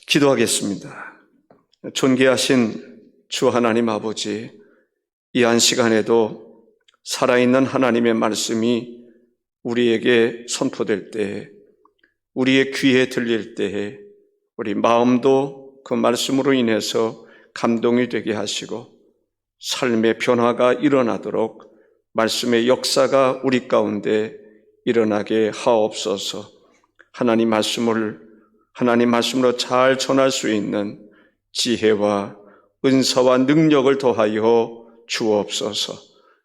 기도하겠습니다. 존귀하신 주 하나님 아버지, 이 한 시간에도 살아있는 하나님의 말씀이 우리에게 선포될 때에, 우리의 귀에 들릴 때에 우리 마음도 그 말씀으로 인해서 감동이 되게 하시고 삶의 변화가 일어나도록 말씀의 역사가 우리 가운데 일어나게 하옵소서. 하나님 말씀으로 잘 전할 수 있는 지혜와 은사와 능력을 더하여 주옵소서.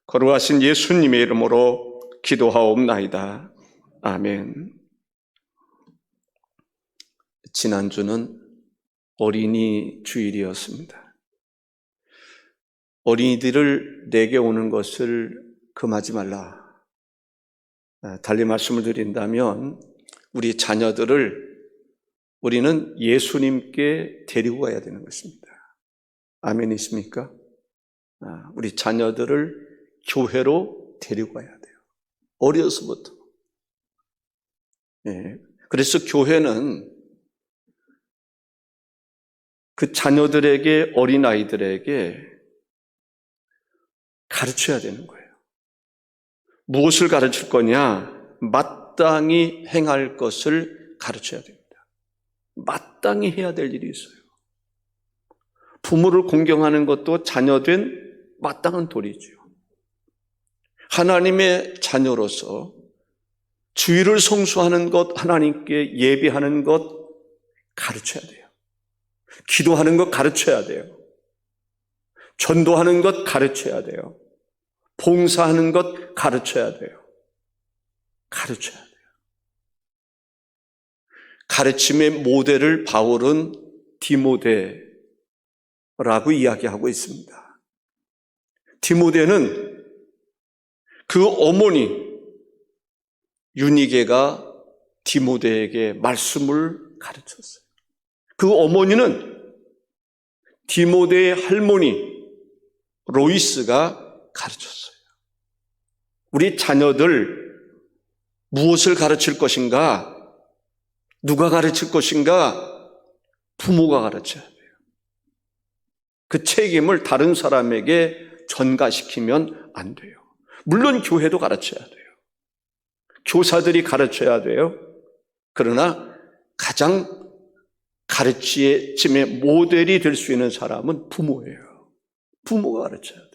거룩하신 예수님의 이름으로 기도하옵나이다. 아멘. 지난주는 어린이 주일이었습니다. 어린이들을 내게 오는 것을 금하지 말라. 달리 말씀을 드린다면 우리 자녀들을 우리는 예수님께 데리고 가야 되는 것입니다. 아멘이십니까? 우리 자녀들을 교회로 데리고 가야 돼요. 어려서부터. 그래서 교회는 그 자녀들에게, 어린아이들에게 가르쳐야 되는 거예요. 무엇을 가르칠 거냐? 마땅히 행할 것을 가르쳐야 됩니다. 마땅히 해야 될 일이 있어요. 부모를 공경하는 것도 자녀된 마땅한 도리죠. 하나님의 자녀로서 주의를 성수하는 것, 하나님께 예배하는 것 가르쳐야 돼요. 기도하는 것 가르쳐야 돼요. 전도하는 것 가르쳐야 돼요. 봉사하는 것 가르쳐야 돼요. 가르쳐야 돼요. 가르침의 모델을 바울은 디모데라고 이야기하고 있습니다. 디모데는 그 어머니 유니게가 디모데에게 말씀을 가르쳤어요. 그 어머니는 디모데의 할머니 로이스가 가르쳤어요. 우리 자녀들 무엇을 가르칠 것인가? 누가 가르칠 것인가? 부모가 가르쳐야 돼요. 그 책임을 다른 사람에게 전가시키면 안 돼요. 물론 교회도 가르쳐야 돼요. 교사들이 가르쳐야 돼요. 그러나 가장 가르침의 모델이 될 수 있는 사람은 부모예요. 부모가 가르쳐야 돼요.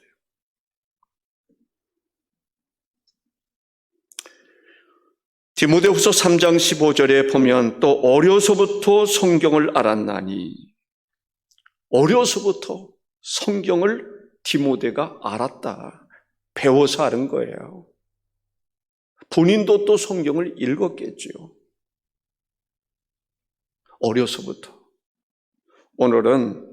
디모데후서 3장 15절에 보면 또 어려서부터 성경을 알았나니, 어려서부터 성경을 디모데가 알았다. 배워서 아는 거예요. 본인도 또 성경을 읽었겠죠. 어려서부터. 오늘은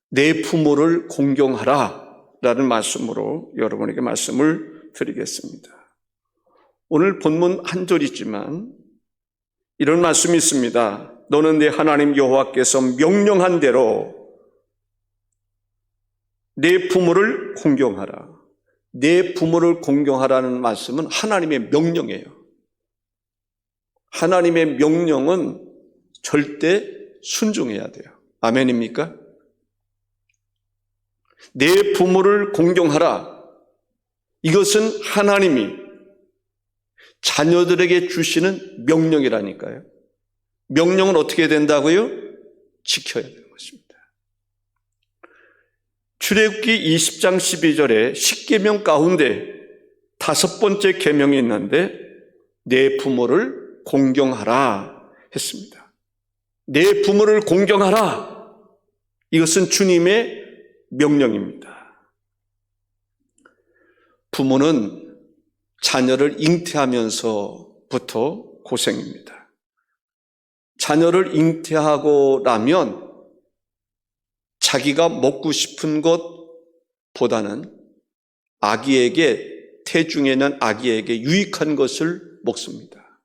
내 부모를 공경하라 라는 말씀으로 여러분에게 말씀을 드리겠습니다. 오늘 본문 한 절이지만 이런 말씀이 있습니다. 너는 내 하나님 여호와께서 명령한 대로 내 부모를 공경하라. 내 부모를 공경하라는 말씀은 하나님의 명령이에요. 하나님의 명령은 절대 순종해야 돼요. 아멘입니까? 내 부모를 공경하라. 이것은 하나님이 자녀들에게 주시는 명령이라니까요. 명령은 어떻게 된다고요? 지켜야 되는 것입니다. 출애굽기 20장 12절에 10계명 가운데 5번째 계명이 있는데 내 부모를 공경하라 했습니다. 내 부모를 공경하라. 이것은 주님의 명령입니다. 부모는 자녀를 잉태하면서부터 고생입니다. 자녀를 잉태하고 나면 자기가 먹고 싶은 것보다는 태중에 있는 아기에게 유익한 것을 먹습니다.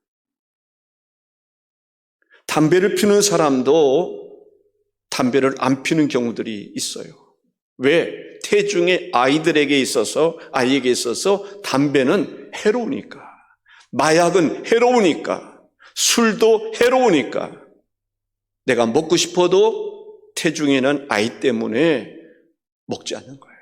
담배를 피우는 사람도 담배를 안 피우는 경우들이 있어요. 왜? 태중의 아이에게 있어서 담배는 해로우니까, 마약은 해로우니까, 술도 해로우니까. 내가 먹고 싶어도 태중에는 아이 때문에 먹지 않는 거예요.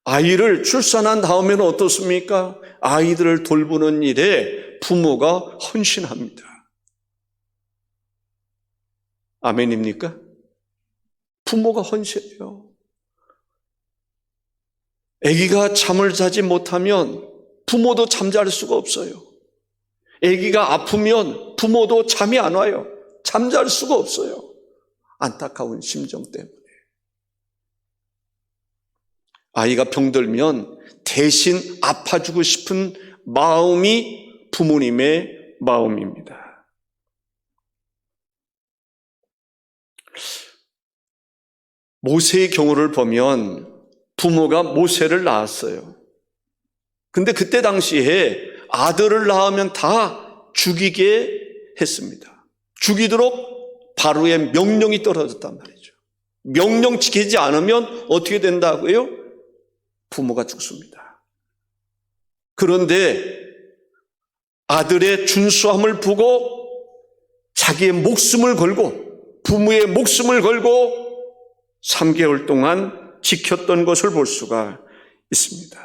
아이를 출산한 다음에는 어떻습니까? 아이들을 돌보는 일에 부모가 헌신합니다. 아멘입니까? 부모가 헌신해요. 아기가 잠을 자지 못하면 부모도 잠잘 수가 없어요. 아기가 아프면 부모도 잠이 안 와요. 잠잘 수가 없어요. 안타까운 심정 때문에. 아이가 병들면 대신 아파주고 싶은 마음이 부모님의 마음입니다. 모세의 경우를 보면 부모가 모세를 낳았어요. 근데 그때 당시에 아들을 낳으면 다 죽이게 했습니다. 죽이도록 바로의 명령이 떨어졌단 말이죠. 명령 지키지 않으면 어떻게 된다고요? 부모가 죽습니다. 그런데 아들의 준수함을 보고 자기의 목숨을 걸고 부모의 목숨을 걸고 3개월 동안 지켰던 것을 볼 수가 있습니다.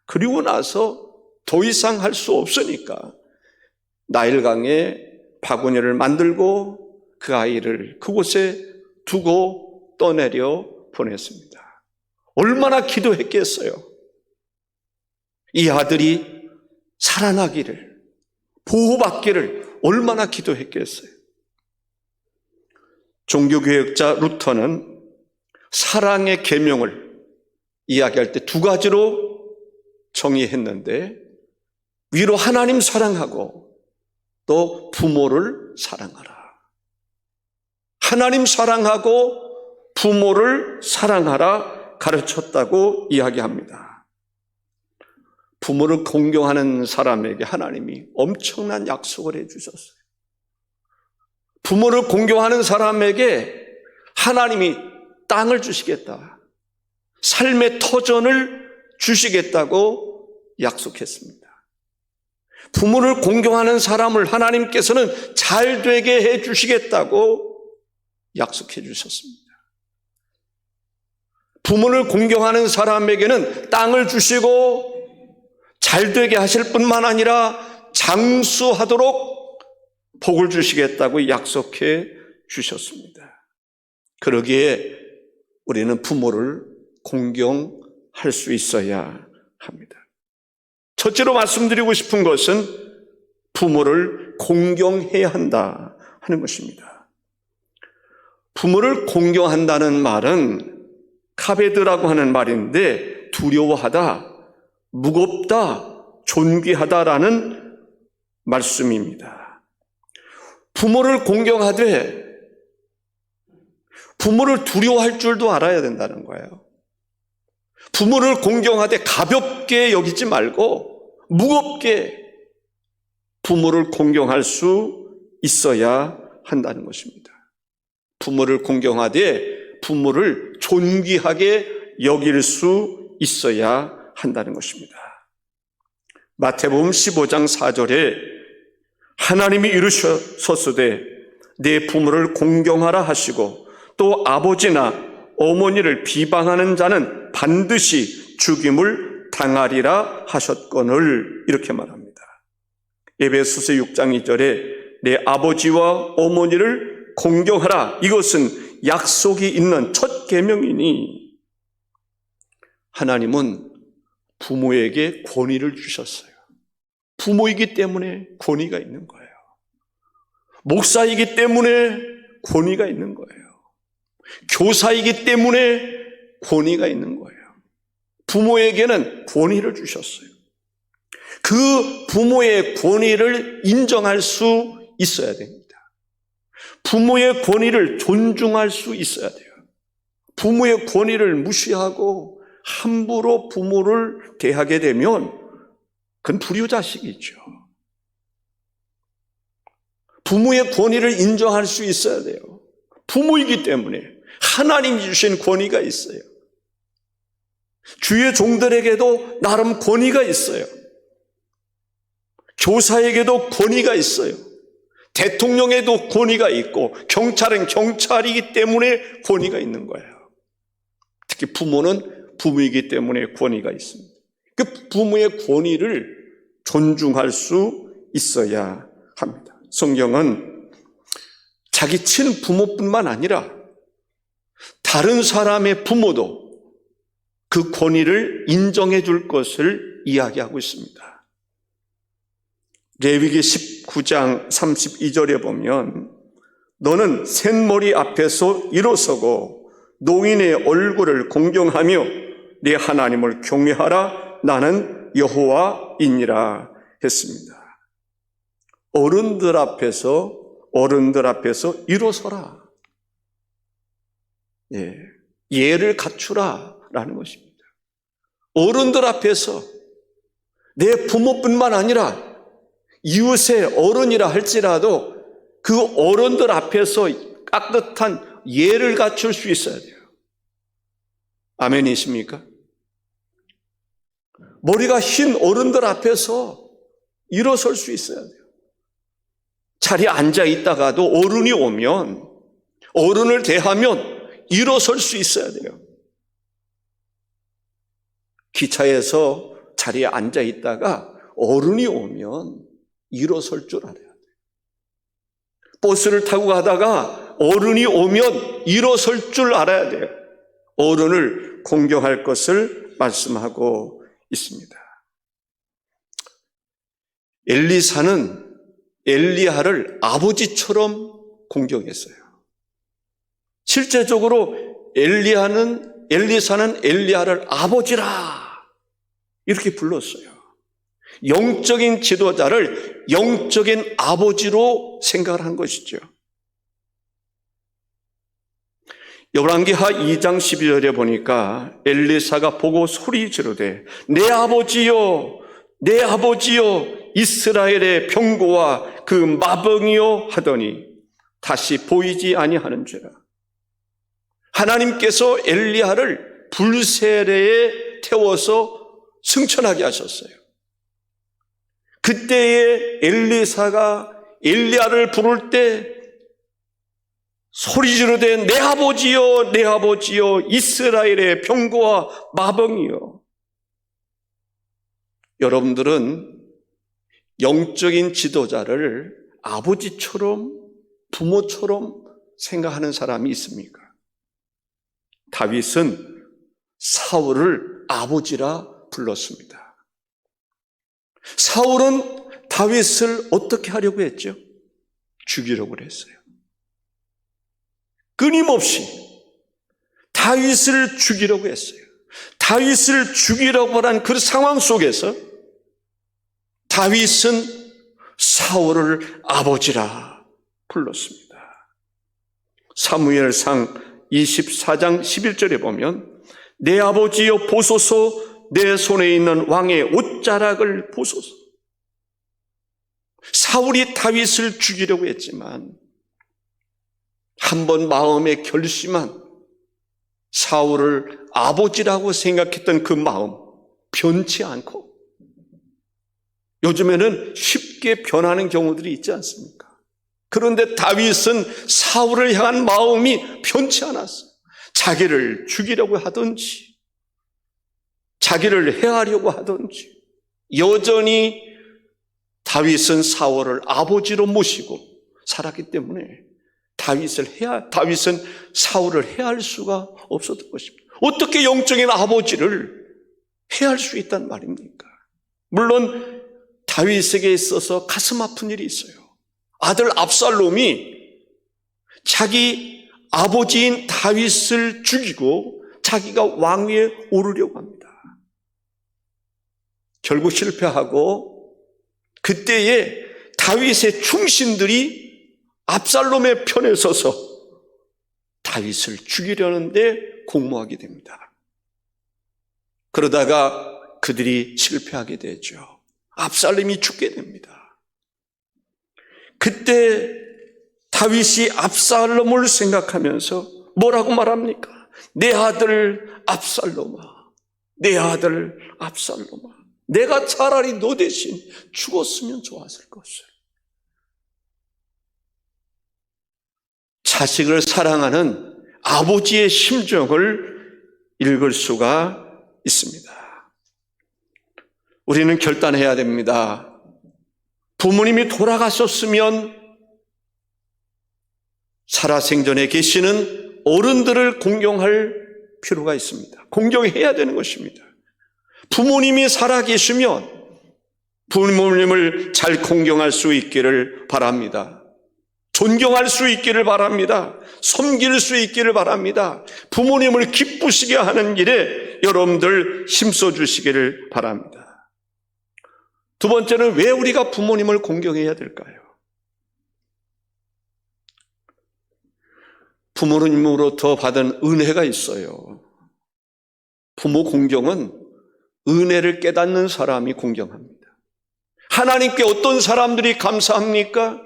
그리고 나서 더 이상 할 수 없으니까 나일강에 바구니를 만들고 그 아이를 그곳에 두고 떠내려 보냈습니다. 얼마나 기도했겠어요. 이 아들이 살아나기를, 보호받기를 얼마나 기도했겠어요. 종교개혁자 루터는 사랑의 계명을 이야기할 때 2가지로 정의했는데, 위로 하나님 사랑하고 또 부모를 사랑하라. 하나님 사랑하고 부모를 사랑하라 가르쳤다고 이야기합니다. 부모를 공경하는 사람에게 하나님이 엄청난 약속을 해주셨어요. 부모를 공경하는 사람에게 하나님이 땅을 주시겠다, 삶의 터전을 주시겠다고 약속했습니다. 부모를 공경하는 사람을 하나님께서는 잘 되게 해 주시겠다고 약속해 주셨습니다. 부모를 공경하는 사람에게는 땅을 주시고 잘 되게 하실 뿐만 아니라 장수하도록 복을 주시겠다고 약속해 주셨습니다. 그러기에 우리는 부모를 공경할 수 있어야 합니다. 첫째로 말씀드리고 싶은 것은 부모를 공경해야 한다 하는 것입니다. 부모를 공경한다는 말은 카베드라고 하는 말인데, 두려워하다, 무겁다, 존귀하다라는 말씀입니다. 부모를 공경하되 부모를 두려워할 줄도 알아야 된다는 거예요. 부모를 공경하되 가볍게 여기지 말고 무겁게 부모를 공경할 수 있어야 한다는 것입니다. 부모를 공경하되 부모를 존귀하게 여길 수 있어야 한다는 것입니다. 마태복음 15장 4절에 하나님이 이르셨으되 내 부모를 공경하라 하시고 또 아버지나 어머니를 비방하는 자는 반드시 죽임을 당하리라 하셨거늘, 이렇게 말합니다. 에베소서 6장 2절에 내 아버지와 어머니를 공경하라, 이것은 약속이 있는 첫 계명이니, 하나님은 부모에게 권위를 주셨어요. 부모이기 때문에 권위가 있는 거예요. 목사이기 때문에 권위가 있는 거예요. 교사이기 때문에 권위가 있는 거예요. 부모에게는 권위를 주셨어요. 그 부모의 권위를 인정할 수 있어야 됩니다. 부모의 권위를 존중할 수 있어야 돼요. 부모의 권위를 무시하고 함부로 부모를 대하게 되면 그건 불효자식이죠. 부모의 권위를 인정할 수 있어야 돼요. 부모이기 때문에 하나님이 주신 권위가 있어요. 주의 종들에게도 나름 권위가 있어요. 교사에게도 권위가 있어요. 대통령에도 권위가 있고 경찰은 경찰이기 때문에 권위가 있는 거예요. 특히 부모는 부모이기 때문에 권위가 있습니다. 그 부모의 권위를 존중할 수 있어야 합니다. 성경은 자기 친부모뿐만 아니라 다른 사람의 부모도 그 권위를 인정해 줄 것을 이야기하고 있습니다. 레위기 19장 32절에 보면 너는 셋머리 앞에서 일어서고 노인의 얼굴을 공경하며 네 하나님을 경외하라. 나는 여호와이니라 했습니다. 어른들 앞에서 일어서라. 예를 갖추라라는 것입니다. 어른들 앞에서 내 부모뿐만 아니라 이웃의 어른이라 할지라도 그 어른들 앞에서 깍듯한 예를 갖출 수 있어야 돼요. 아멘이십니까? 머리가 흰 어른들 앞에서 일어설 수 있어야 돼요. 자리에 앉아 있다가도 어른이 오면 어른을 대하면 일어설 수 있어야 돼요. 기차에서 자리에 앉아 있다가 어른이 오면 일어설 줄 알아야 돼요. 버스를 타고 가다가 어른이 오면 일어설 줄 알아야 돼요. 어른을 공경할 것을 말씀하고 있습니다. 엘리사는 엘리야를 아버지처럼 공경했어요. 실제적으로 엘리사는 엘리야를 아버지라 이렇게 불렀어요. 영적인 지도자를 영적인 아버지로 생각을 한 것이죠. 열왕기하 2장 12절에 보니까 엘리사가 보고 소리 지르되 내 아버지여 내 아버지여 이스라엘의 병거와 그 마병이여 하더니 다시 보이지 아니하는지라. 하나님께서 엘리야를 불세례에 태워서 승천하게 하셨어요. 그때에 엘리사가 엘리야를 부를 때 소리 지르되 내 아버지여 내 아버지여 이스라엘의 병거와 마병이여. 여러분들은 영적인 지도자를 아버지처럼 부모처럼 생각하는 사람이 있습니까? 다윗은 사울을 아버지라 불렀습니다. 사울은 다윗을 어떻게 하려고 했죠? 죽이려고 했어요. 끊임없이 다윗을 죽이려고 했어요. 다윗을 죽이려고 한 그 상황 속에서 다윗은 사울을 아버지라 불렀습니다. 사무엘상 24장 11절에 보면 내 아버지여 보소서 내 손에 있는 왕의 옷자락을 보소서. 사울이 다윗을 죽이려고 했지만 한번 마음에 결심한 사울을 아버지라고 생각했던 그 마음 변치 않고 요즘에는 쉽게 변하는 경우들이 있지 않습니까? 그런데 다윗은 사울을 향한 마음이 변치 않았어요. 자기를 죽이려고 하든지 자기를 해하려고 하든지 여전히 다윗은 사울을 아버지로 모시고 살았기 때문에 다윗은 사울을 해할 수가 없었던 것입니다. 어떻게 영적인 아버지를 해할 수 있단 말입니까? 물론 다윗에게 있어서 가슴 아픈 일이 있어요. 아들 압살롬이 자기 아버지인 다윗을 죽이고 자기가 왕위에 오르려고 합니다. 결국 실패하고 그때에 다윗의 충신들이 압살롬의 편에 서서 다윗을 죽이려는데 공모하게 됩니다. 그러다가 그들이 실패하게 되죠. 압살롬이 죽게 됩니다. 그때 다윗이 압살롬을 생각하면서 뭐라고 말합니까? 내 아들 압살롬아, 내 아들 압살롬아, 내가 차라리 너 대신 죽었으면 좋았을 것을. 자식을 사랑하는 아버지의 심정을 읽을 수가 있습니다. 우리는 결단해야 됩니다. 부모님이 돌아가셨으면 살아생전에 계시는 어른들을 공경할 필요가 있습니다. 공경해야 되는 것입니다. 부모님이 살아계시면 부모님을 잘 공경할 수 있기를 바랍니다. 존경할 수 있기를 바랍니다. 섬길 수 있기를 바랍니다. 부모님을 기쁘시게 하는 일에 여러분들 힘써 주시기를 바랍니다. 두 번째는 왜 우리가 부모님을 공경해야 될까요? 부모님으로부터 받은 은혜가 있어요. 부모 공경은 은혜를 깨닫는 사람이 공경합니다. 하나님께 어떤 사람들이 감사합니까?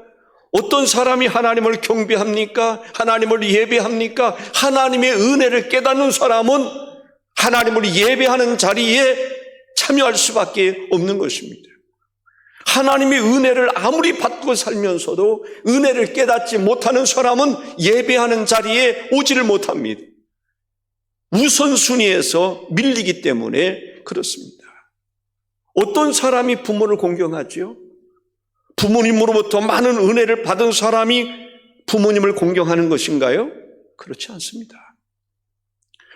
어떤 사람이 하나님을 경배합니까? 하나님을 예배합니까? 하나님의 은혜를 깨닫는 사람은 하나님을 예배하는 자리에 참여할 수밖에 없는 것입니다. 하나님의 은혜를 아무리 받고 살면서도 은혜를 깨닫지 못하는 사람은 예배하는 자리에 오지를 못합니다. 우선순위에서 밀리기 때문에 그렇습니다. 어떤 사람이 부모를 공경하죠? 부모님으로부터 많은 은혜를 받은 사람이 부모님을 공경하는 것인가요? 그렇지 않습니다.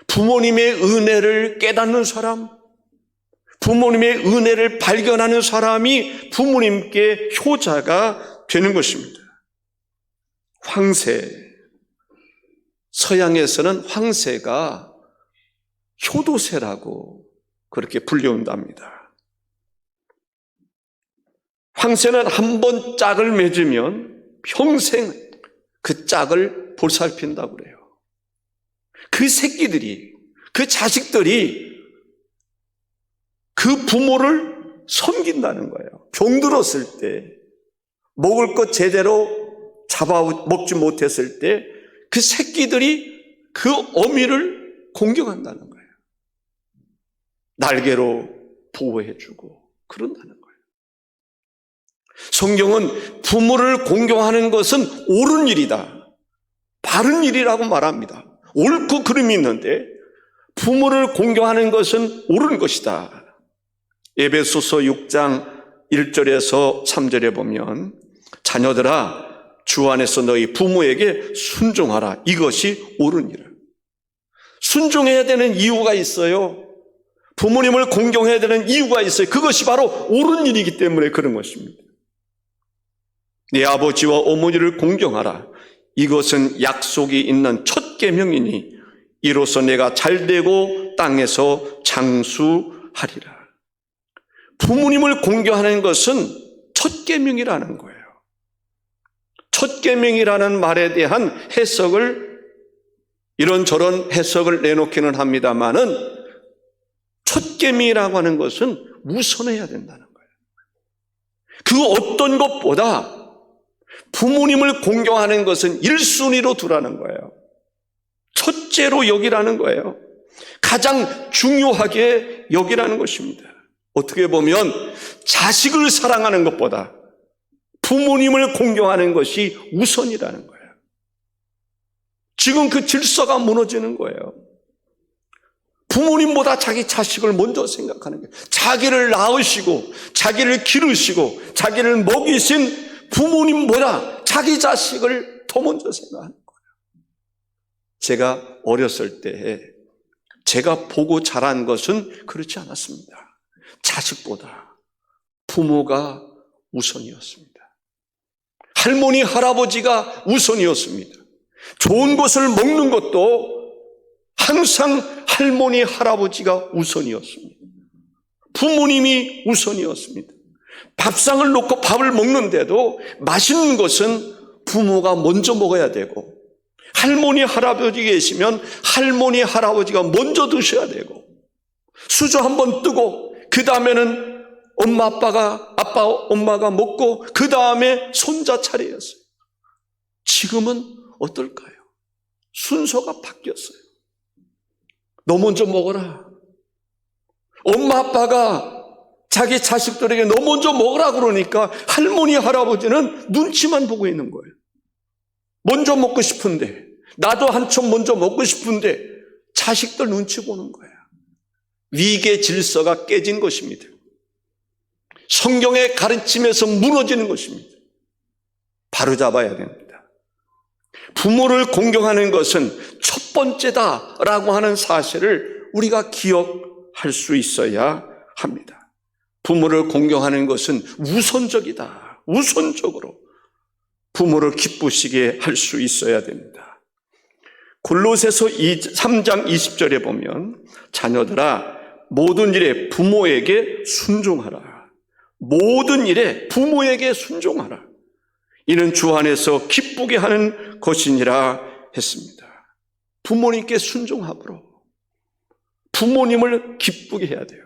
부모님의 은혜를 깨닫는 사람, 부모님의 은혜를 발견하는 사람이 부모님께 효자가 되는 것입니다. 황새, 서양에서는 황새가 효도새라고 그렇게 불려온답니다. 황새는 한 번 짝을 맺으면 평생 그 짝을 보살핀다고 그래요. 그 새끼들이, 그 자식들이 그 부모를 섬긴다는 거예요. 병들었을 때, 먹을 것 제대로 잡아 먹지 못했을 때 그 새끼들이 그 어미를 공경한다는 거예요. 날개로 보호해주고 그런다는 거예요. 성경은 부모를 공경하는 것은 옳은 일이다, 바른 일이라고 말합니다. 옳고 그름이 있는데 부모를 공경하는 것은 옳은 것이다. 에베소서 6장 1절에서 3절에 보면 자녀들아 주 안에서 너희 부모에게 순종하라. 이것이 옳은 일. 순종해야 되는 이유가 있어요. 부모님을 공경해야 되는 이유가 있어요. 그것이 바로 옳은 일이기 때문에 그런 것입니다. 네 아버지와 어머니를 공경하라. 이것은 약속이 있는 첫 계명이니 이로써 내가 잘되고 땅에서 장수하리라. 부모님을 공경하는 것은 첫 계명이라는 거예요. 첫 계명이라는 말에 대한 해석을 이런저런 해석을 내놓기는 합니다만은 첫 계명이라고 하는 것은 우선해야 된다는 거예요. 그 어떤 것보다 부모님을 공경하는 것은 1순위로 두라는 거예요. 첫째로 여기라는 거예요. 가장 중요하게 여기라는 것입니다. 어떻게 보면 자식을 사랑하는 것보다 부모님을 공경하는 것이 우선이라는 거예요. 지금 그 질서가 무너지는 거예요. 부모님보다 자기 자식을 먼저 생각하는 거예요. 자기를 낳으시고 자기를 기르시고 자기를 먹이신 부모님보다 자기 자식을 더 먼저 생각하는 거예요. 제가 어렸을 때 제가 보고 자란 것은 그렇지 않았습니다. 자식보다 부모가 우선이었습니다. 할머니, 할아버지가 우선이었습니다. 좋은 것을 먹는 것도 항상 할머니, 할아버지가 우선이었습니다. 부모님이 우선이었습니다. 밥상을 놓고 밥을 먹는데도 맛있는 것은 부모가 먼저 먹어야 되고 할머니, 할아버지 계시면 할머니, 할아버지가 먼저 드셔야 되고 수저 한번 뜨고 그 다음에는 엄마가 먹고 그 다음에 손자 차례였어요. 지금은 어떨까요? 순서가 바뀌었어요. 너 먼저 먹어라. 엄마 아빠가 자기 자식들에게 너 먼저 먹으라 그러니까 할머니, 할아버지는 눈치만 보고 있는 거예요. 먼저 먹고 싶은데, 나도 한참 먼저 먹고 싶은데 자식들 눈치 보는 거야. 위계 질서가 깨진 것입니다. 성경의 가르침에서 무너지는 것입니다. 바로잡아야 됩니다. 부모를 공경하는 것은 첫 번째다라고 하는 사실을 우리가 기억할 수 있어야 합니다. 부모를 공경하는 것은 우선적이다. 우선적으로 부모를 기쁘시게 할 수 있어야 됩니다. 골로새서 3장 20절에 보면 자녀들아 모든 일에 부모에게 순종하라. 모든 일에 부모에게 순종하라. 이는 주 안에서 기쁘게 하는 것이니라 했습니다. 부모님께 순종함으로 부모님을 기쁘게 해야 돼요.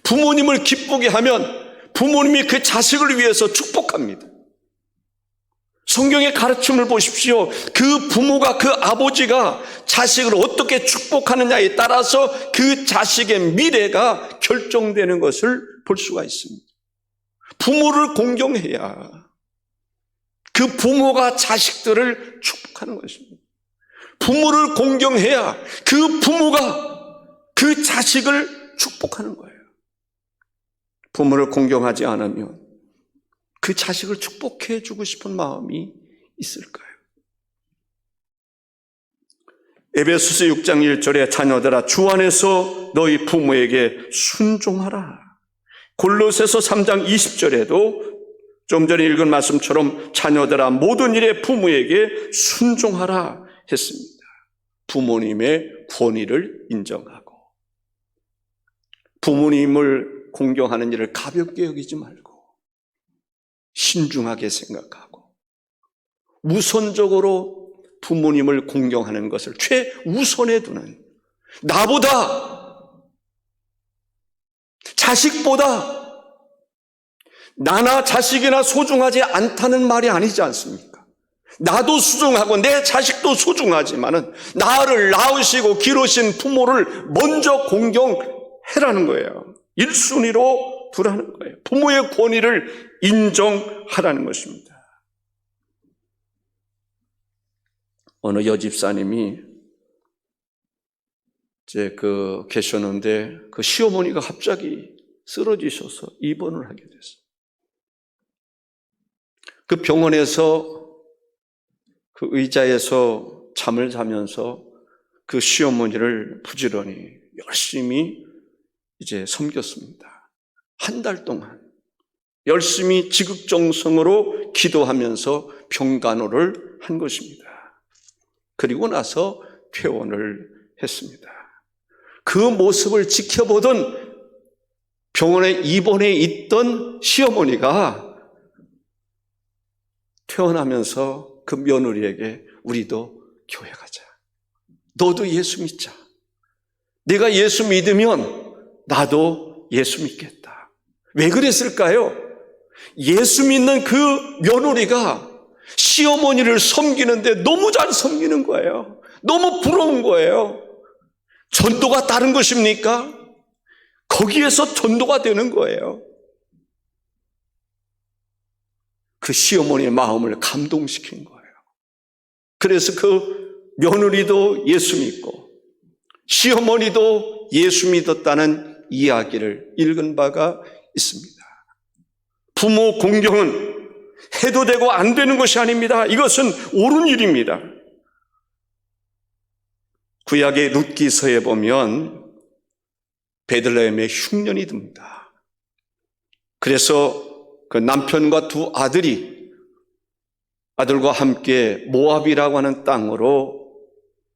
부모님을 기쁘게 하면 부모님이 그 자식을 위해서 축복합니다. 성경의 가르침을 보십시오. 그 부모가, 그 아버지가 자식을 어떻게 축복하느냐에 따라서 그 자식의 미래가 결정되는 것을 볼 수가 있습니다. 부모를 공경해야 그 부모가 자식들을 축복하는 것입니다. 부모를 공경해야 그 부모가 그 자식을 축복하는 거예요. 부모를 공경하지 않으면 그 자식을 축복해 주고 싶은 마음이 있을까요? 에베소서 6장 1절에 자녀들아 주 안에서 너희 부모에게 순종하라. 골로새서 3장 20절에도 좀 전에 읽은 말씀처럼 자녀들아 모든 일에 부모에게 순종하라 했습니다. 부모님의 권위를 인정하고 부모님을 공경하는 일을 가볍게 여기지 말고 신중하게 생각하고 우선적으로 부모님을 공경하는 것을 최우선에 두는, 나보다, 자식보다 나나 자식이나 소중하지 않다는 말이 아니지 않습니까? 나도 소중하고 내 자식도 소중하지만은 나를 낳으시고 기르신 부모를 먼저 공경해라는 거예요. 1순위로 두라는 거예요. 부모의 권위를 인정하라는 것입니다. 어느 여집사님이 계셨는데 그 시어머니가 갑자기 쓰러지셔서 입원을 하게 됐어요. 그 병원에서 그 의자에서 잠을 자면서 그 시어머니를 부지런히 열심히 이제 섬겼습니다. 한 달 동안 열심히 지극정성으로 기도하면서 병간호를 한 것입니다. 그리고 나서 퇴원을 했습니다. 그 모습을 지켜보던 병원에 입원해 있던 시어머니가 퇴원하면서 그 며느리에게 우리도 교회 가자. 너도 예수 믿자. 네가 예수 믿으면 나도 예수 믿겠다. 왜 그랬을까요? 예수 믿는 그 며느리가 시어머니를 섬기는데 너무 잘 섬기는 거예요. 너무 부러운 거예요. 전도가 다른 것입니까? 거기에서 전도가 되는 거예요. 그 시어머니의 마음을 감동시킨 거예요. 그래서 그 며느리도 예수 믿고 시어머니도 예수 믿었다는 이야기를 읽은 바가 있습니다. 부모 공경은 해도 되고 안 되는 것이 아닙니다. 이것은 옳은 일입니다. 구약의 룻기서에 보면 베들레헴에 흉년이 듭니다. 그래서 그 남편과 두 아들과 함께 모압이라고 하는 땅으로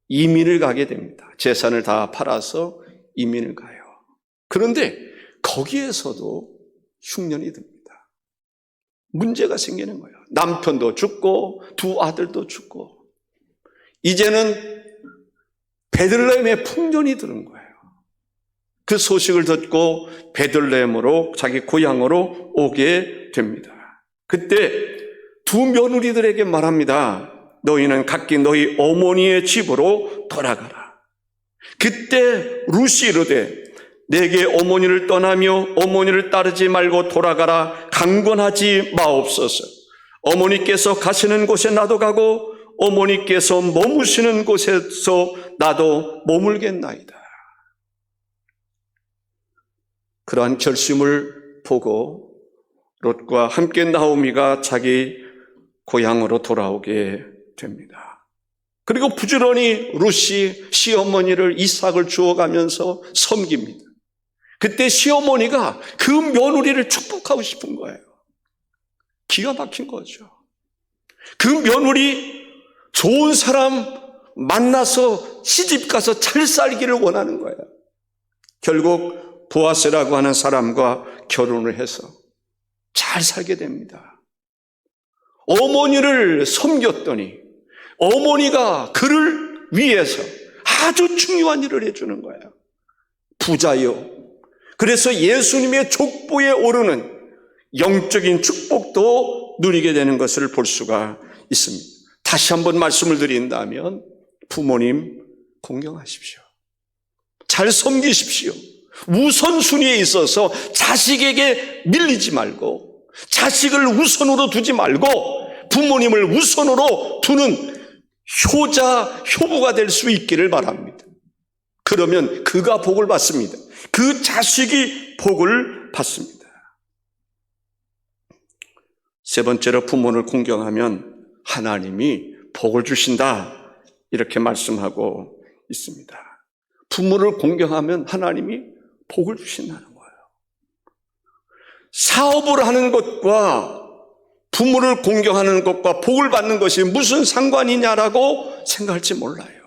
이민을 가게 됩니다. 재산을 다 팔아서 이민을 가요. 그런데 거기에서도 흉년이 듭니다. 문제가 생기는 거예요. 남편도 죽고 두 아들도 죽고 이제는 베들레헴에 풍년이 드는 거예요. 그 소식을 듣고 베들레헴으로 자기 고향으로 오게 됩니다. 그때 두 며느리들에게 말합니다. 너희는 각기 너희 어머니의 집으로 돌아가라. 그때 룻이 이르되 내게 어머니를 떠나며 어머니를 따르지 말고 돌아가라. 강권하지 마옵소서. 어머니께서 가시는 곳에 나도 가고 어머니께서 머무시는 곳에서 나도 머물겠나이다. 그러한 결심을 보고 롯과 함께 나오미가 자기 고향으로 돌아오게 됩니다. 그리고 부지런히 룻이 시어머니를 이삭을 주워가면서 섬깁니다. 그때 시어머니가 그 며느리를 축복하고 싶은 거예요. 기가 막힌 거죠. 그 며느리 좋은 사람 만나서 시집가서 잘 살기를 원하는 거예요. 결국 보아스라고 하는 사람과 결혼을 해서 잘 살게 됩니다. 어머니를 섬겼더니 어머니가 그를 위해서 아주 중요한 일을 해주는 거예요. 부자요. 그래서 예수님의 족보에 오르는 영적인 축복도 누리게 되는 것을 볼 수가 있습니다. 다시 한번 말씀을 드린다면 부모님 공경하십시오. 잘 섬기십시오. 우선순위에 있어서 자식에게 밀리지 말고 자식을 우선으로 두지 말고 부모님을 우선으로 두는 효부가 될 수 있기를 바랍니다. 그러면 그가 복을 받습니다. 그 자식이 복을 받습니다. 세 번째로 부모를 공경하면 하나님이 복을 주신다, 이렇게 말씀하고 있습니다. 부모를 공경하면 하나님이 복을 주신다는 거예요. 사업을 하는 것과 부모를 공경하는 것과 복을 받는 것이 무슨 상관이냐라고 생각할지 몰라요.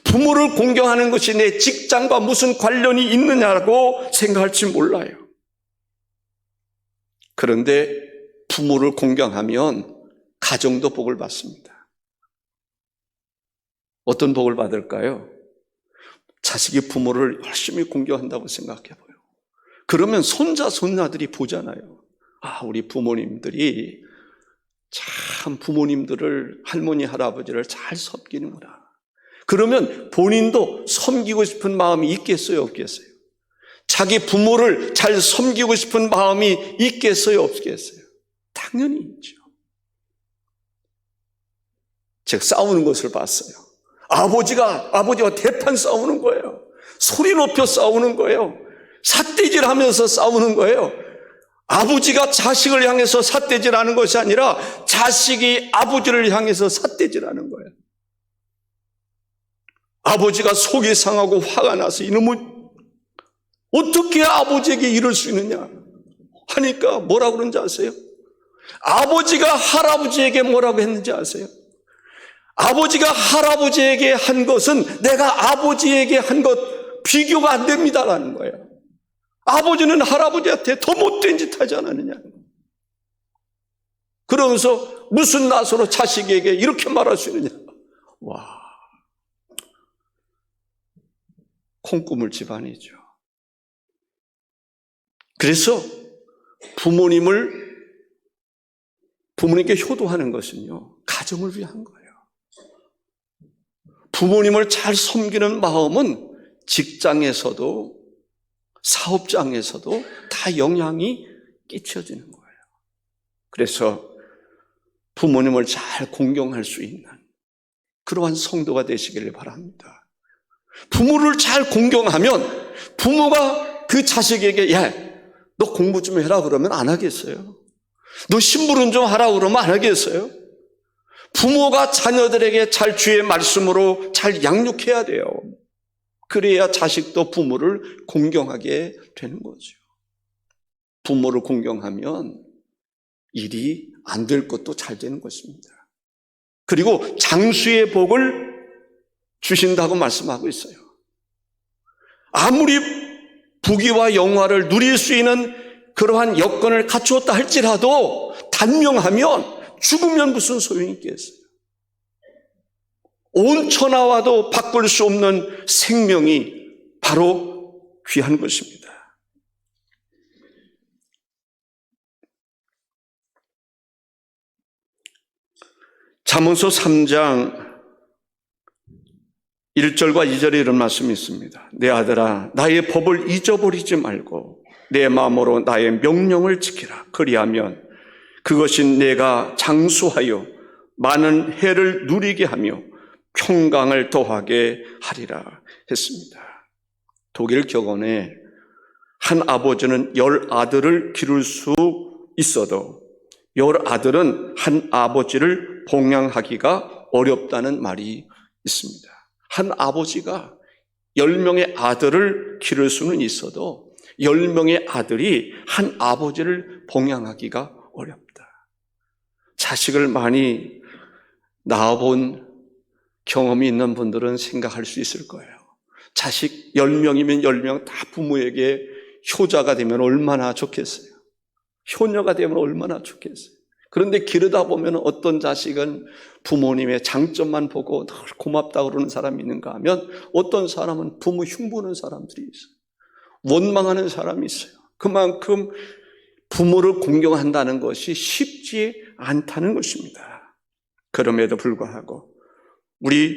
부모를 공경하는 것이 내 직장과 무슨 관련이 있느냐고 생각할지 몰라요. 그런데 부모를 공경하면 가정도 복을 받습니다. 어떤 복을 받을까요? 자식이 부모를 열심히 공경한다고 생각해봐요. 그러면 손자, 손녀들이 보잖아요. 아, 우리 부모님들이 참 부모님들을, 할머니, 할아버지를 잘 섬기는구나. 그러면 본인도 섬기고 싶은 마음이 있겠어요, 없겠어요? 자기 부모를 잘 섬기고 싶은 마음이 있겠어요, 없겠어요? 당연히 있죠. 제가 싸우는 것을 봤어요. 아버지와 대판 싸우는 거예요. 소리 높여 싸우는 거예요. 삿대질하면서 싸우는 거예요. 아버지가 자식을 향해서 삿대질하는 것이 아니라 자식이 아버지를 향해서 삿대질하는 거예요. 아버지가 속이 상하고 화가 나서 이놈은 어떻게 아버지에게 이럴 수 있느냐 하니까 뭐라고 그러는지 아세요? 아버지가 할아버지에게 뭐라고 했는지 아세요? 아버지가 할아버지에게 한 것은 내가 아버지에게 한 것 비교가 안 됩니다라는 거예요. 아버지는 할아버지한테 더 못된 짓 하지 않았느냐. 그러면서 무슨 낯으로 자식에게 이렇게 말할 수 있느냐. 와, 콩고물 집안이죠. 그래서 부모님께 효도하는 것은요, 가정을 위한 거예요. 부모님을 잘 섬기는 마음은 직장에서도 사업장에서도 다 영향이 끼쳐지는 거예요. 그래서 부모님을 잘 공경할 수 있는 그러한 성도가 되시기를 바랍니다. 부모를 잘 공경하면 부모가 그 자식에게 야, 너 공부 좀 해라 그러면 안 하겠어요? 너 심부름 좀 하라 그러면 안 하겠어요? 부모가 자녀들에게 잘 주의 말씀으로 잘 양육해야 돼요. 그래야 자식도 부모를 공경하게 되는 거죠. 부모를 공경하면 일이 안 될 것도 잘 되는 것입니다. 그리고 장수의 복을 주신다고 말씀하고 있어요. 아무리 부귀와 영화를 누릴 수 있는 그러한 여건을 갖추었다 할지라도 단명하면 죽으면 무슨 소용이 있겠어요? 온 천하와도 바꿀 수 없는 생명이 바로 귀한 것입니다. 잠언서 3장 1절과 2절에 이런 말씀이 있습니다. 내 아들아, 나의 법을 잊어버리지 말고 내 마음으로 나의 명령을 지키라. 그리하면 그것이 내가 장수하여 많은 해를 누리게 하며 평강을 더하게 하리라 했습니다. 독일 격언에 한 아버지는 10아들을 기를 수 있어도 10아들은 한 아버지를 봉양하기가 어렵다는 말이 있습니다. 한 아버지가 10명의 아들을 기를 수는 있어도 10명의 아들이 한 아버지를 봉양하기가 어렵다. 자식을 많이 낳아본 경험이 있는 분들은 생각할 수 있을 거예요. 자식 10명이면 10명 다 부모에게 효자가 되면 얼마나 좋겠어요. 효녀가 되면 얼마나 좋겠어요. 그런데 기르다 보면 어떤 자식은 부모님의 장점만 보고 늘 고맙다고 그러는 사람이 있는가 하면 어떤 사람은 부모 흉보는 사람들이 있어요. 원망하는 사람이 있어요. 그만큼 부모를 공경한다는 것이 쉽지 않다는 것입니다. 그럼에도 불구하고 우리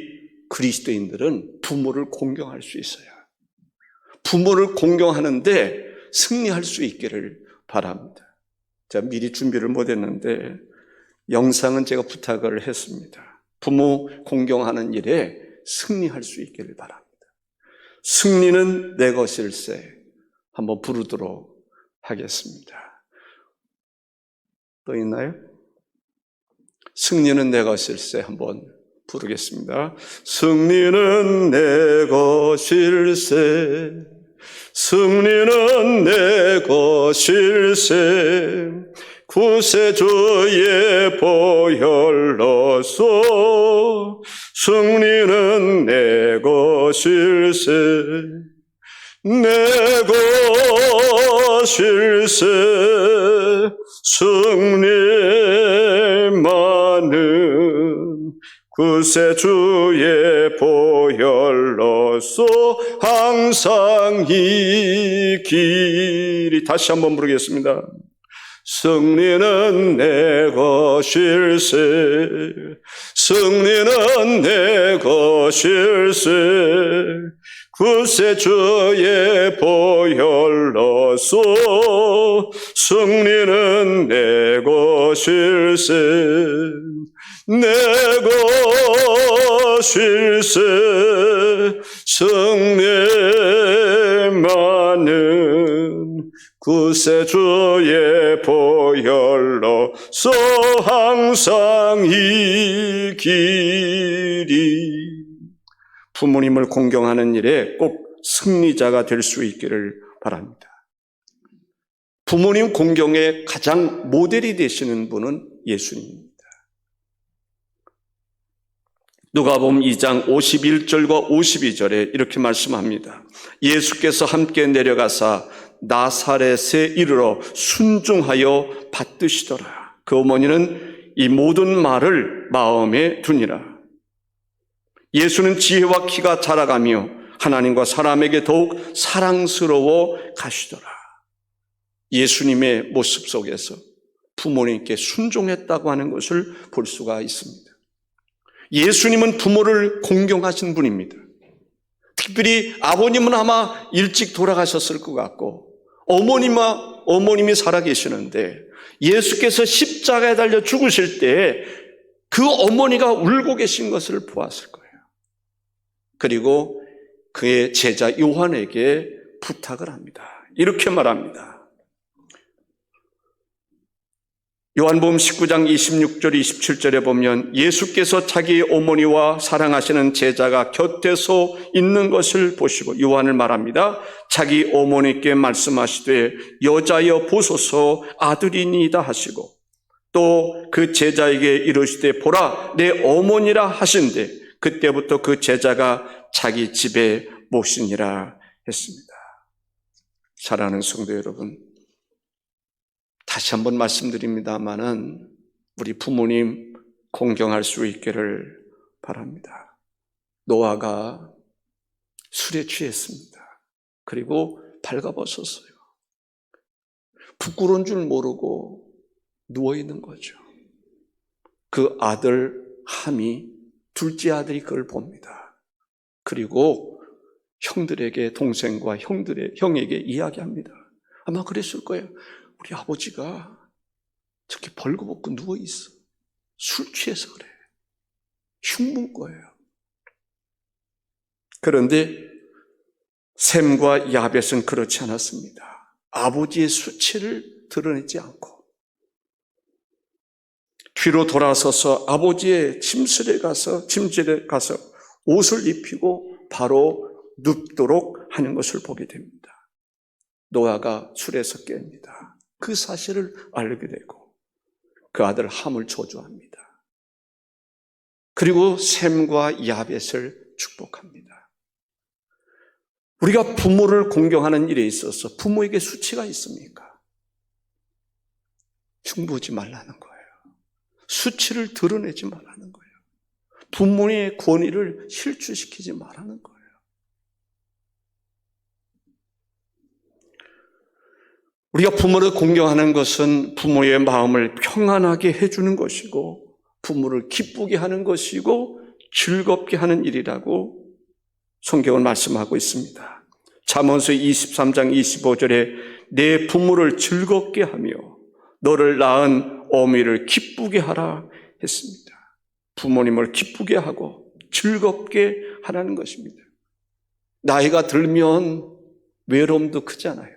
그리스도인들은 부모를 공경할 수 있어요. 부모를 공경하는데 승리할 수 있기를 바랍니다. 제가 미리 준비를 못했는데 영상은 제가 부탁을 했습니다. 부모 공경하는 일에 승리할 수 있기를 바랍니다. 승리는 내 것일세 한번 부르도록 하겠습니다. 또 있나요? 승리는 내 것일세 한번 부르겠습니다. 승리는 내 것일세 승리는 내 것일세 구세주의 보혈로서 승리는 내 것일세 내 것일세 승리만은 구세주의 보혈로서 항상 이기리. 다시 한번 부르겠습니다. 승리는 내 것일세 승리는 내 것일세 구세주의 보혈로서 승리는 내 것일세 내 것일세 승리만은 구세주의 보혈로서 항상 이기리. 부모님을 공경하는 일에 꼭 승리자가 될 수 있기를 바랍니다. 부모님 공경의 가장 모델이 되시는 분은 예수님입니다. 누가복음 2장 51절과 52절에 이렇게 말씀합니다. 예수께서 함께 내려가사 나사렛에 이르러 순종하여 받드시더라. 그 어머니는 이 모든 말을 마음에 두니라. 예수는 지혜와 키가 자라가며 하나님과 사람에게 더욱 사랑스러워 가시더라. 예수님의 모습 속에서 부모님께 순종했다고 하는 것을 볼 수가 있습니다. 예수님은 부모를 공경하신 분입니다. 특별히 아버님은 아마 일찍 돌아가셨을 것 같고 어머님이 살아계시는데 예수께서 십자가에 달려 죽으실 때 그 어머니가 울고 계신 것을 보았을 거예요. 그리고 그의 제자 요한에게 부탁을 합니다. 이렇게 말합니다. 요한복음 19장 26절 27절에 보면 예수께서 자기 어머니와 사랑하시는 제자가 곁에서 있는 것을 보시고 요한을 말합니다. 자기 어머니께 말씀하시되 여자여 보소서 아들이니이다 하시고 또 그 제자에게 이르시되 보라 내 어머니라 하신대 그때부터 그 제자가 자기 집에 모시니라 했습니다. 사랑하는 성도 여러분, 다시 한번 말씀드립니다마는 우리 부모님 공경할 수 있기를 바랍니다. 노아가 술에 취했습니다. 그리고 발가벗었어요. 부끄러운 줄 모르고 누워있는 거죠. 그 아들 함이 둘째 아들이 그걸 봅니다. 그리고 형들에게 동생과 형에게 이야기합니다. 아마 그랬을 거예요. 우리 아버지가 저렇게 벌거벗고 누워있어. 술 취해서 그래. 흉문 거예요. 그런데 셈과 야벳은 그렇지 않았습니다. 아버지의 수치를 드러내지 않고 뒤로 돌아서서 아버지의 침실에 가서 옷을 입히고 바로 눕도록 하는 것을 보게 됩니다. 노아가 술에서 깹니다. 그 사실을 알게 되고 그 아들 함을 저주합니다. 그리고 셈과 야벳을 축복합니다. 우리가 부모를 공경하는 일에 있어서 부모에게 수치가 있습니까? 흉보지 말라는 거예요. 수치를 드러내지 말라는 거예요. 부모의 권위를 실추시키지 말라는 거예요. 우리가 부모를 공경하는 것은 부모의 마음을 평안하게 해주는 것이고 부모를 기쁘게 하는 것이고 즐겁게 하는 일이라고 성경은 말씀하고 있습니다. 잠언서 23장 25절에 내 부모를 즐겁게 하며 너를 낳은 어미를 기쁘게 하라 했습니다. 부모님을 기쁘게 하고 즐겁게 하라는 것입니다. 나이가 들면 외로움도 크잖아요.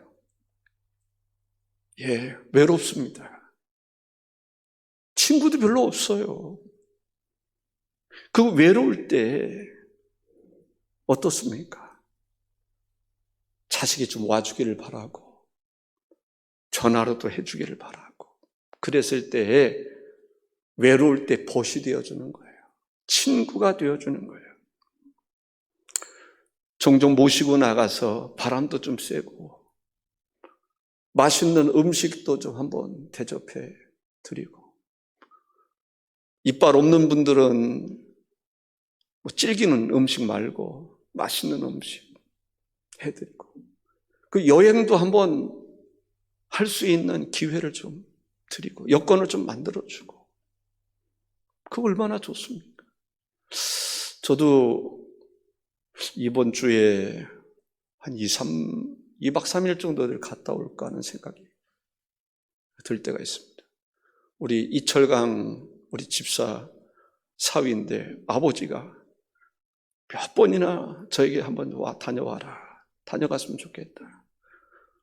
외롭습니다. 친구도 별로 없어요. 그 외로울 때 어떻습니까? 자식이 좀 와주기를 바라고 전화로도 해주기를 바라고 그랬을 때 외로울 때 벗이 되어주는 거예요. 친구가 되어주는 거예요. 종종 모시고 나가서 바람도 좀 쐬고 맛있는 음식도 좀 한번 대접해 드리고 이빨 없는 분들은 질기는 음식 말고 맛있는 음식 해드리고 그 여행도 한번 할 수 있는 기회를 좀 드리고 여건을 좀 만들어주고 그거 얼마나 좋습니까? 저도 이번 주에 한 2박 3일 정도를 갔다 올까 하는 생각이 들 때가 있습니다. 우리 이철강 우리 집사 사위인데 아버지가 몇 번이나 저에게 한번 다녀와라. 다녀갔으면 좋겠다.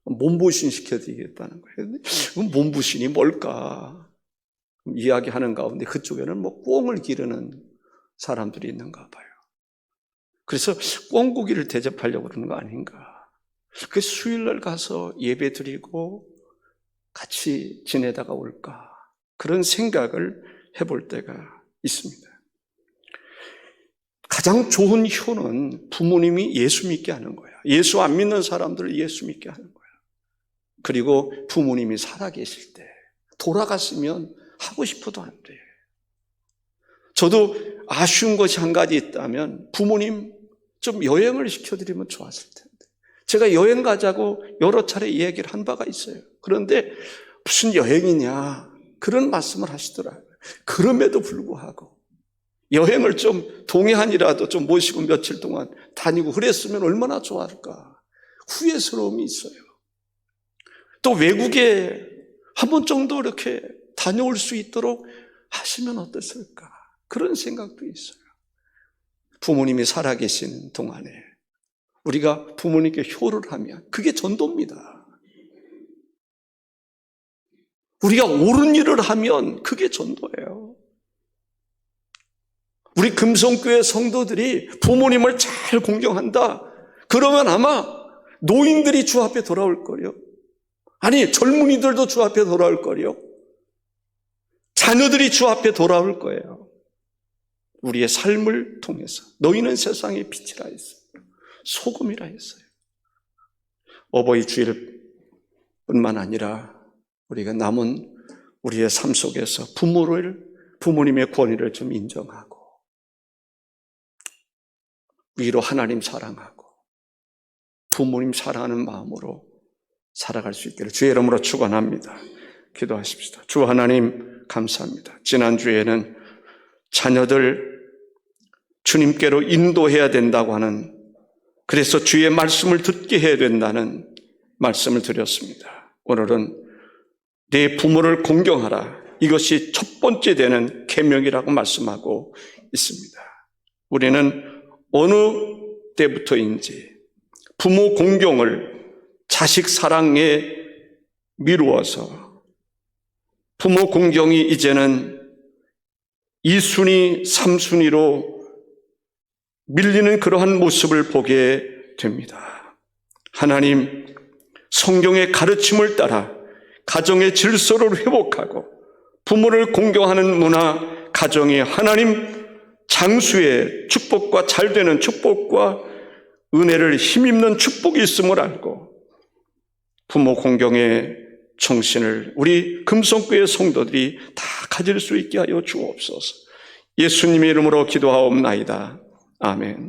몸보신 시켜드리겠다는 거예요. 몸보신이 뭘까? 이야기하는 가운데 그쪽에는 꿩을 기르는 사람들이 있는가 봐요. 그래서 꿩고기를 대접하려고 그러는 거 아닌가. 그 수요일날 가서 예배 드리고 같이 지내다가 올까. 그런 생각을 해볼 때가 있습니다. 가장 좋은 효는 부모님이 예수 믿게 하는 거야. 예수 안 믿는 사람들을 예수 믿게 하는 거야. 그리고 부모님이 살아계실 때 돌아갔으면 하고 싶어도 안 돼. 저도 아쉬운 것이 한 가지 있다면 부모님 좀 여행을 시켜드리면 좋았을 텐데. 제가 여행 가자고 여러 차례 이야기를 한 바가 있어요. 그런데 무슨 여행이냐 그런 말씀을 하시더라고요. 그럼에도 불구하고 여행을 좀 동해안이라도 좀 모시고 며칠 동안 다니고 그랬으면 얼마나 좋았을까. 후회스러움이 있어요. 또 외국에 한 번 정도 이렇게 다녀올 수 있도록 하시면 어땠을까. 그런 생각도 있어요. 부모님이 살아계신 동안에 우리가 부모님께 효를 하면 그게 전도입니다. 우리가 옳은 일을 하면 그게 전도예요. 우리 금성교회 성도들이 부모님을 잘 공경한다. 그러면 아마 노인들이 주 앞에 돌아올 거요. 아니 젊은이들도 주 앞에 돌아올 거요. 자녀들이 주 앞에 돌아올 거예요. 우리의 삶을 통해서 너희는 세상의 빛이라 했어요. 소금이라 했어요. 어버이 주일 뿐만 아니라 우리가 남은 우리의 삶 속에서 부모님의 권위를 좀 인정하고 위로 하나님 사랑하고 부모님 사랑하는 마음으로 살아갈 수 있기를 주의 이름으로 축원합니다. 기도하십시다. 주 하나님 감사합니다. 지난주에는 자녀들 주님께로 인도해야 된다고 하는 그래서 주의 말씀을 듣게 해야 된다는 말씀을 드렸습니다. 오늘은 내 부모를 공경하라. 이것이 첫 번째 되는 계명이라고 말씀하고 있습니다. 우리는 어느 때부터인지 부모 공경을 자식 사랑에 미루어서 부모 공경이 이제는 2순위, 3순위로 밀리는 그러한 모습을 보게 됩니다. 하나님, 성경의 가르침을 따라 가정의 질서를 회복하고 부모를 공경하는 문화, 가정이 하나님 장수의 축복과 잘되는 축복과 은혜를 힘입는 축복이 있음을 알고 부모 공경의 정신을 우리 금성교회 성도들이 다 가질 수 있게 하여 주옵소서. 예수님의 이름으로 기도하옵나이다. 아멘.